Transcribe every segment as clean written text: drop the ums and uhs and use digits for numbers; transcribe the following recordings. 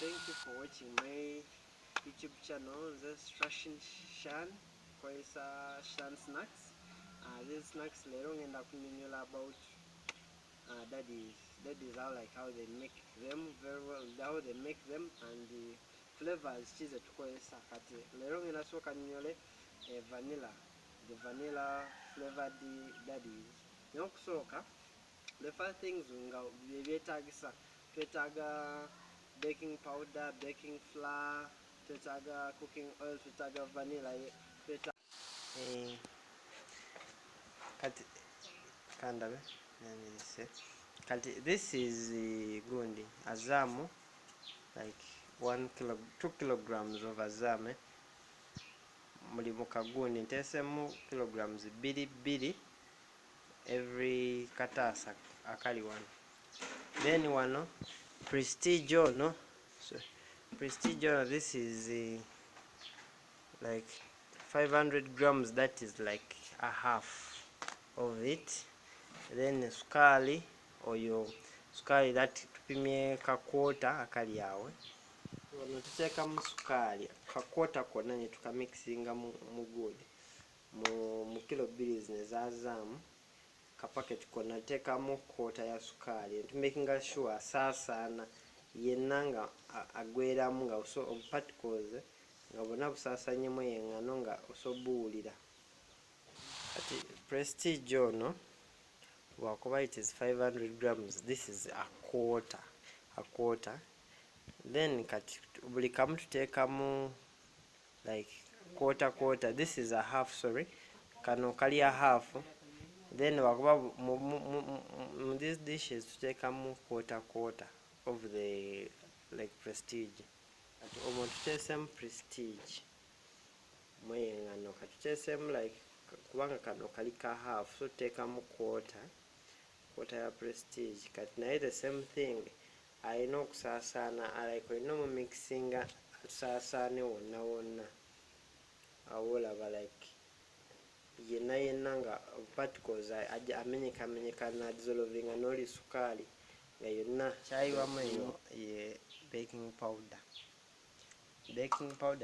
thank you for watching my YouTube channel. This Russian Shan Koisa Shan snacks. These snacks later on end up about daddies. Daddies are like how they make them very well, how they make them, and the flavors cheese to koisa kati. Later on so kanyole vanilla, the vanilla flavored daddies. Nyokusoka. The first things twetaga baking powder, baking flour, twetaga cooking oil, twetaga vanilla, this is gundi azamu, like 2 kilograms of azame muli mukagundi ntesemu kilograms 2 every katasa akali wano. Then wano prestige ono, so prestige ono, this is like 500 grams, that is like a half of it. Then sukali oyo sukali that tupimye ka quarter akali yawe wano tuteka mu sukali ka quarter kona ne tukamixinga mu gundi mu kilo 2 zinezazamu ka packet kona teka mu quarter ya sukali to making sure sasana yenanga agweramu nga so particles nga bona busasanye mu yengano nga osobulira ati prestige ono wakuba it is 500 grams, this is a quarter. Then kati buli kamu tutekamu like quarter, this is a half, sorry, kano kali a half. Then wakuba mu these dishes tutekamu quarter of the like prestige. Kati omo tutesemu prestige mwengano kati tutesemu like kubanga kano kali ka half, so tutekamu quarter ya prestige. Kati naye the same thing ayina okusasana like olina mu mixinga sasane wonna awolaba like yenna nga particles amenyeka na dissolving noli sukali nga yonna kyayiwamu eyo ye baking powder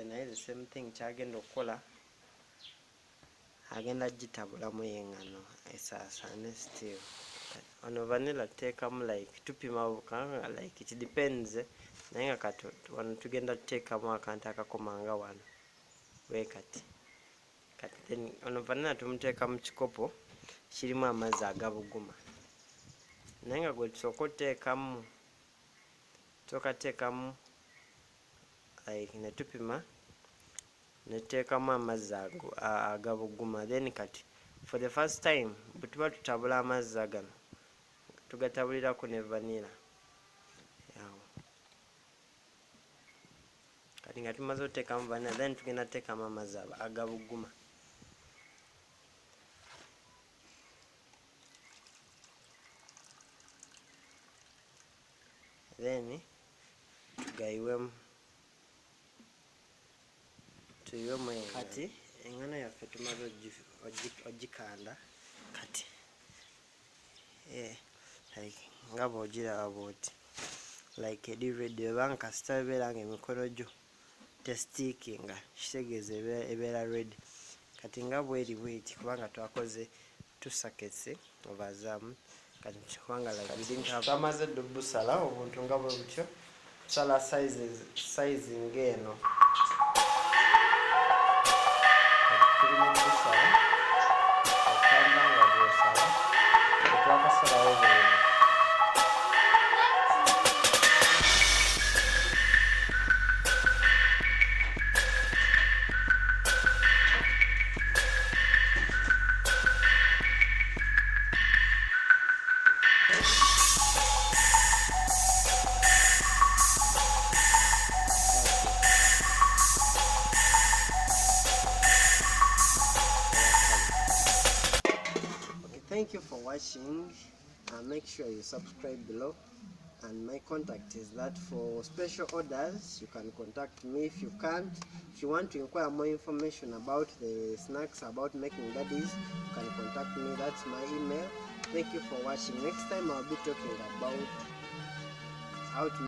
naye the same thing kyagenda okukola agenda gitabulamu yengano esasane still. Ono vanilla tutekamu like tupima bukanga like it depends naye nga kati wano tugenda tutekamu akantu akakomanga wano wekati kati then ono vanilla tumuteeka mu kikopo kirimu amazzi agabuguma naye nga gwe tusooka oteekamu like netupima netuteekamu amazzi agabuguma. Then kati for the first time bwe tuba tutabula amazzi agano tugatabulirako ne vanilla yawo kati nga tumaze oteekamu vanilla then tugenda tuteekamu amazzi agabuguma. Then tuyiwemu kati engano yaffe tumaze ogikanda kati like nga bwogiraba bwoti like edi ready ebanga kasita ebeera nga emikono gyo testikinga kitegeeza ebeera ready. Kati nga bweri bweti kubanga twakoze 2 sockets obazamu kati kubanga twamaze dde busala obuntu nga bwe butyo tusala size ng'eno turimu busala okanda nga bwosala twakasalawo bwena. Thank you for watching. Make sure you subscribe below, and my contact is that for special orders you can contact me. If you can't, if you want to inquire more information about the snacks, about making daddies, you can contact me. That's my email. Thank you for watching. Next time I'll be talking about how to